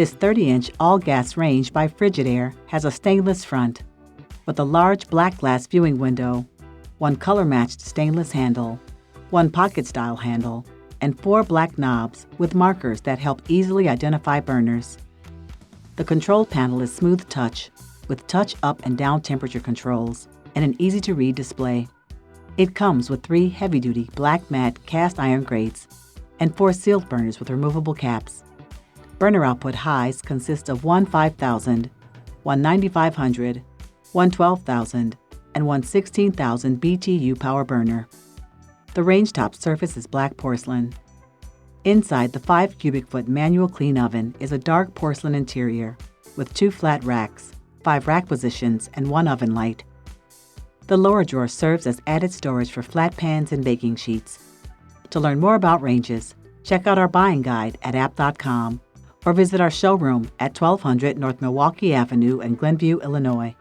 This 30-inch all-gas range by Frigidaire has a stainless front with a large black glass viewing window, one color-matched stainless handle, one pocket-style handle, and 4 black knobs with markers that help easily identify burners. The control panel is smooth touch with touch up and down temperature controls and an easy-to-read display. It comes with 3 heavy-duty black matte cast iron grates and 4 sealed burners with removable caps. Burner output highs consist of one 5,000, one 9,500, one 12,000, and one 16,000 BTU power burner. The range-top surface is black porcelain. Inside the 5 cubic foot manual clean oven is a dark porcelain interior with 2 flat racks, 5 rack positions, and 1 oven light. The lower drawer serves as added storage for flat pans and baking sheets. To learn more about ranges, check out our buying guide at app.com or visit our showroom at 1200 North Milwaukee Avenue in Glenview, Illinois.